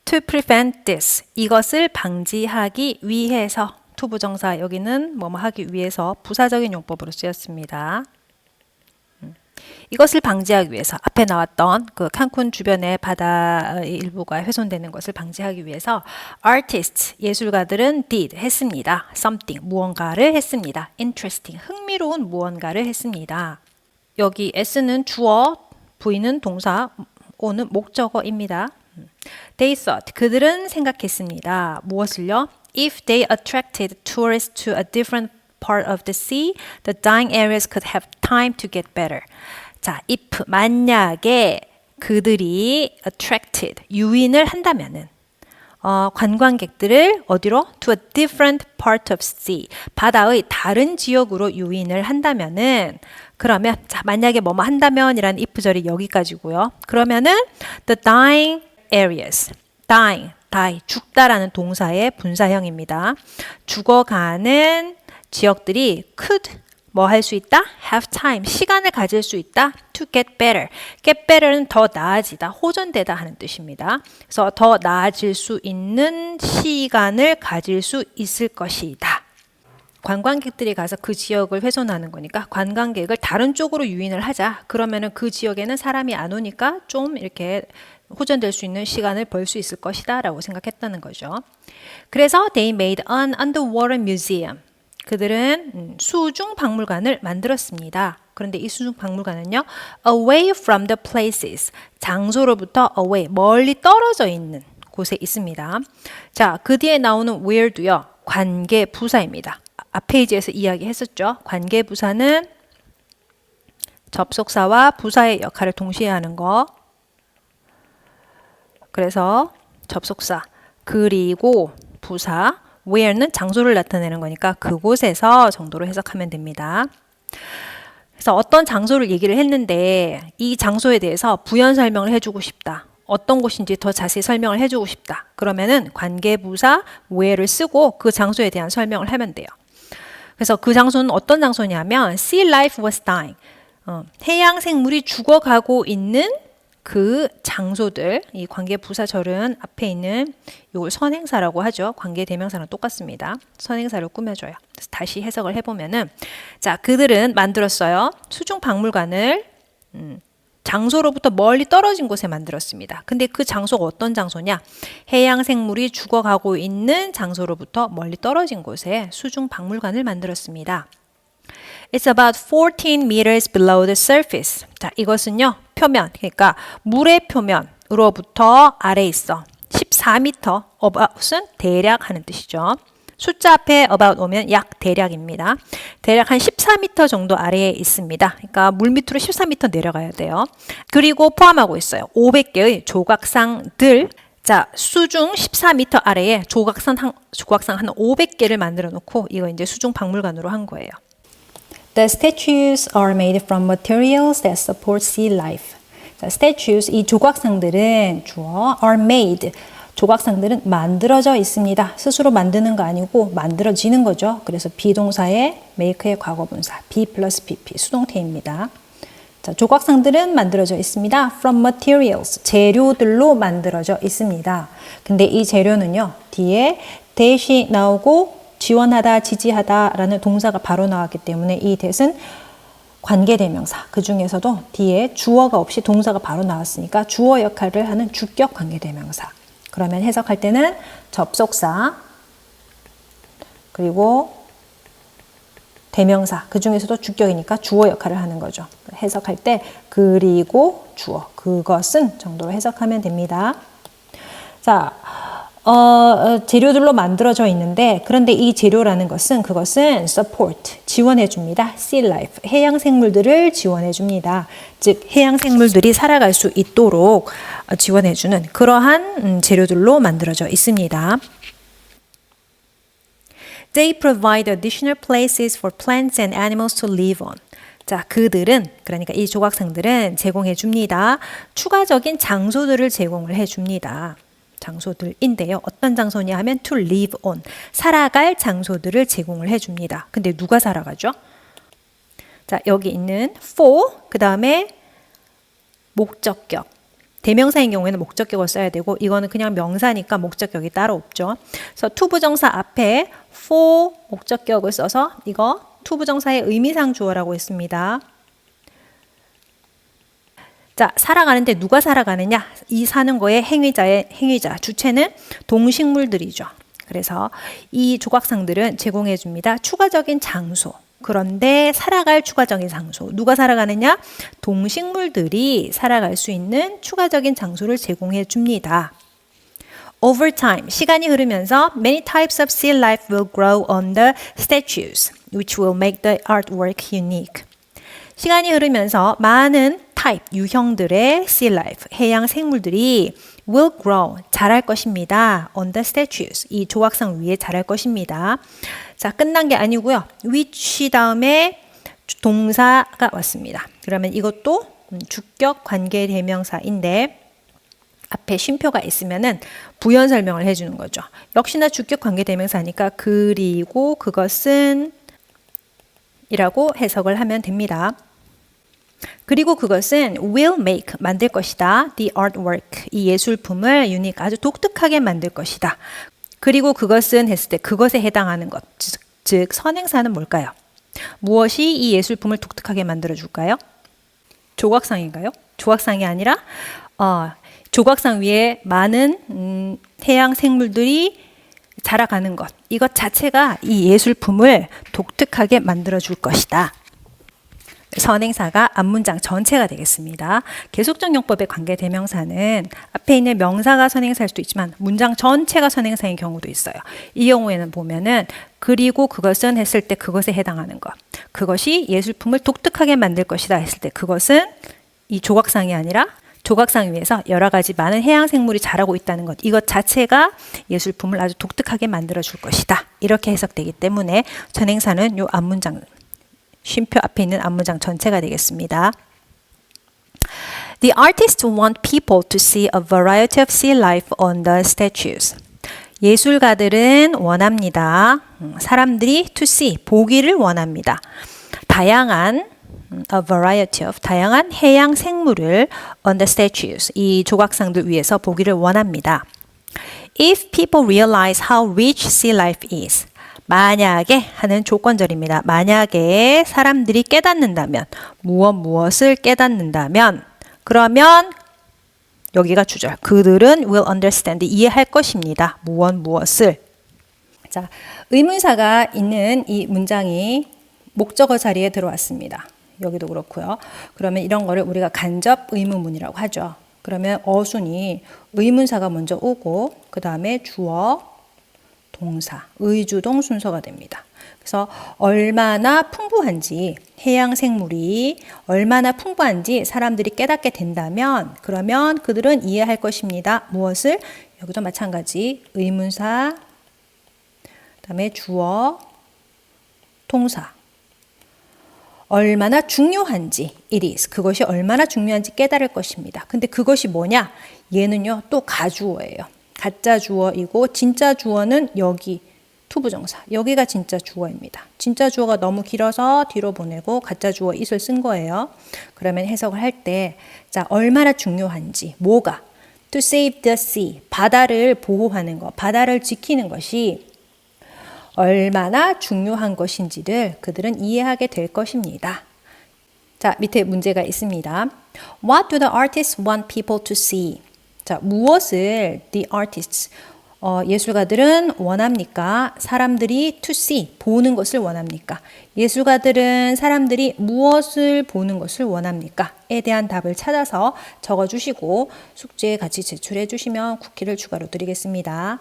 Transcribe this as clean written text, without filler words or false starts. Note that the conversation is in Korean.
To prevent this. 이것을 방지하기 위해서. to 부정사 여기는 뭐뭐 하기 위해서 부사적인 용법으로 쓰였습니다. 이것을 방지하기 위해서 앞에 나왔던 그 칸쿤 주변의 바다의 일부가 훼손되는 것을 방지하기 위해서 artists, 예술가들은 did, 했습니다. something, 무언가를 했습니다. interesting, 흥미로운 무언가를 했습니다. 여기 s는 주어, v는 동사, o는 목적어입니다. They thought, 그들은 생각했습니다. 무엇을요? If they attracted tourists to a different part of the sea, the dying areas could have time to get better. 자, if 만약에 그들이 attracted 유인을 한다면은 관광객들을 어디로? To a different part of sea. 바다의 다른 지역으로 유인을 한다면은 그러면 자, 만약에 뭐뭐 한다면이라는 if절이 여기까지고요. 그러면은 the dying areas. dying, die, 죽다라는 동사의 분사형입니다. 죽어가는 지역들이 could 뭐 할 수 있다? have time, 시간을 가질 수 있다. to get better. get better는 더 나아지다, 호전되다 하는 뜻입니다. 그래서 더 나아질 수 있는 시간을 가질 수 있을 것이다. 관광객들이 가서 그 지역을 훼손하는 거니까 관광객을 다른 쪽으로 유인을 하자. 그러면은 그 지역에는 사람이 안 오니까 좀 이렇게 호전될 수 있는 시간을 벌 수 있을 것이다 라고 생각했다는 거죠. 그래서 they made an underwater museum. 그들은 수중 박물관을 만들었습니다. 그런데 이 수중 박물관은요, away from the places, 장소로부터 away, 멀리 떨어져 있는 곳에 있습니다. 자, 그 뒤에 나오는 where도요, 관계 부사입니다. 앞 페이지에서 이야기했었죠. 관계 부사는 접속사와 부사의 역할을 동시에 하는 거. 그래서 접속사 그리고 부사 where는 장소를 나타내는 거니까 그곳에서 정도로 해석하면 됩니다. 그래서 어떤 장소를 얘기를 했는데 이 장소에 대해서 부연 설명을 해주고 싶다. 어떤 곳인지 더 자세히 설명을 해주고 싶다. 그러면은 관계부사 where를 쓰고 그 장소에 대한 설명을 하면 돼요. 그래서 그 장소는 어떤 장소냐면 sea life was dying. 해양 생물이 죽어가고 있는 그 장소들, 이 관계부사절은 앞에 있는 이걸 선행사라고 하죠. 관계대명사랑 똑같습니다. 선행사를 꾸며줘요. 그래서 다시 해석을 해보면은 자, 그들은 만들었어요. 수중박물관을 장소로부터 멀리 떨어진 곳에 만들었습니다. 근데 그 장소가 어떤 장소냐? 해양 생물이 죽어가고 있는 장소로부터 멀리 떨어진 곳에 수중박물관을 만들었습니다. It's about 14 meters below the surface. 자, 이것은요, 표면, 그러니까 물의 표면으로부터 아래에 있어. 14m, about은 대략 하는 뜻이죠. 숫자 앞에 about 오면 약 대략입니다. 대략 한 14m 정도 아래에 있습니다. 그러니까 물 밑으로 14m 내려가야 돼요. 그리고 포함하고 있어요. 500개의 조각상들. 자, 수중 14m 아래에 조각상 한 500개를 만들어 놓고 이거 이제 수중 박물관으로 한 거예요. The statues are made from materials that support sea life. 자, statues, 이 조각상들은 주어 are made. 조각상들은 만들어져 있습니다. 스스로 만드는 거 아니고 만들어지는 거죠. 그래서 비동사의 make의 과거분사 be 플러스 pp 수동태입니다. 자, 조각상들은 만들어져 있습니다. From materials, 재료들로 만들어져 있습니다. 근데 이 재료는요, 뒤에 대시 나오고 지원하다, 지지하다 라는 동사가 바로 나왔기 때문에 이 that은 관계대명사, 그 중에서도 뒤에 주어가 없이 동사가 바로 나왔으니까 주어 역할을 하는 주격 관계대명사. 그러면 해석할 때는 접속사, 그리고 대명사, 그 중에서도 주격이니까 주어 역할을 하는 거죠. 해석할 때 그리고 주어, 그것은 정도로 해석하면 됩니다. 자, 재료들로 만들어져 있는데 그런데 이 재료라는 것은 그것은 support, 지원해 줍니다. sea life, 해양 생물들을 지원해 줍니다. 즉 해양 생물들이 살아갈 수 있도록 지원해 주는 그러한 재료들로 만들어져 있습니다. They provide additional places for plants and animals to live on. 자, 그들은, 그러니까 이 조각상들은 제공해 줍니다. 추가적인 장소들을 제공을 해 줍니다. 장소들인데요. 어떤 장소냐 하면 to live on, 살아갈 장소들을 제공을 해줍니다. 근데 누가 살아가죠? 자, 여기 있는 for, 그 다음에 목적격, 대명사인 경우에는 목적격을 써야 되고 이거는 그냥 명사니까 목적격이 따로 없죠. 그래서 to 부정사 앞에 for 목적격을 써서 이거 to 부정사의 의미상 주어라고 했습니다. 자, 살아가는데 누가 살아가느냐? 이 사는 거의 행위자, 주체는 동식물들이죠. 그래서 이 조각상들은 제공해 줍니다. 추가적인 장소. 그런데 살아갈 추가적인 장소. 누가 살아가느냐? 동식물들이 살아갈 수 있는 추가적인 장소를 제공해 줍니다. Over time, 시간이 흐르면서 many types of sea life will grow on the statues, which will make the artwork unique. 시간이 흐르면서 많은 타입, 유형들의 sea life, 해양 생물들이 will grow, 자랄 것입니다. on the statues, 이 조각상 위에 자랄 것입니다. 자, 끝난 게 아니고요. which 다음에 동사가 왔습니다. 그러면 이것도 주격 관계 대명사인데 앞에 쉼표가 있으면은 부연 설명을 해주는 거죠. 역시나 주격 관계 대명사니까 그리고 그것은 이라고 해석을 하면 됩니다. 그리고 그것은 will make, 만들 것이다. the artwork, 이 예술품을 unique, 아주 독특하게 만들 것이다. 그리고 그것은 했을 때 그것에 해당하는 것, 즉 선행사는 뭘까요? 무엇이 이 예술품을 독특하게 만들어 줄까요? 조각상인가요? 조각상이 아니라 조각상 위에 많은 해양 생물들이 자라가는 것, 이것 자체가 이 예술품을 독특하게 만들어 줄 것이다. 선행사가 앞문장 전체가 되겠습니다. 계속적 용법의 관계 대명사는 앞에 있는 명사가 선행사일 수도 있지만 문장 전체가 선행사인 경우도 있어요. 이 경우에는 보면은 그리고 그것은 했을 때 그것에 해당하는 것, 그것이 예술품을 독특하게 만들 것이다 했을 때 그것은 이 조각상이 아니라 조각상 위에서 여러 가지 많은 해양 생물이 자라고 있다는 것, 이것 자체가 예술품을 아주 독특하게 만들어 줄 것이다. 이렇게 해석되기 때문에 선행사는 이 앞문장 쉼표 앞에 있는 앞문장 전체가 되겠습니다. The artists want people to see a variety of sea life on the statues. 예술가들은 원합니다. 사람들이 to see, 보기를 원합니다. 다양한 a variety of, 다양한 해양 생물을 on the statues, 이 조각상들 위에서 보기를 원합니다. If people realize how rich sea life is. 만약에 하는 조건절입니다. 만약에 사람들이 깨닫는다면, 무엇을 깨닫는다면, 그러면 여기가 주절. 그들은 will understand, 이해할 것입니다. 무엇을. 자, 의문사가 있는 이 문장이 목적어 자리에 들어왔습니다. 여기도 그렇고요. 그러면 이런 거를 우리가 간접 의문문이라고 하죠. 그러면 어순이 의문사가 먼저 오고 그 다음에 주어, 동사, 의주동 순서가 됩니다. 그래서 얼마나 풍부한지, 해양 생물이 얼마나 풍부한지 사람들이 깨닫게 된다면 그러면 그들은 이해할 것입니다. 무엇을? 여기도 마찬가지 의문사, 그다음에 주어, 동사. 얼마나 중요한지, it is, 그것이 얼마나 중요한지 깨달을 것입니다. 근데 그것이 뭐냐? 얘는요 또 가주어예요. 가짜 주어이고 진짜 주어는 여기 투부정사, 여기가 진짜 주어입니다. 진짜 주어가 너무 길어서 뒤로 보내고 가짜 주어 it을 쓴 거예요. 그러면 해석을 할 때 자, 얼마나 중요한지, 뭐가? To save the sea, 바다를 보호하는 것, 바다를 지키는 것이 얼마나 중요한 것인지를 그들은 이해하게 될 것입니다. 자, 밑에 문제가 있습니다. What do the artists want people to see? 자, 무엇을 the artists, 예술가들은 원합니까? 사람들이 to see, 보는 것을 원합니까? 예술가들은 사람들이 무엇을 보는 것을 원합니까? 에 대한 답을 찾아서 적어주시고 숙제에 같이 제출해 주시면 쿠키를 추가로 드리겠습니다.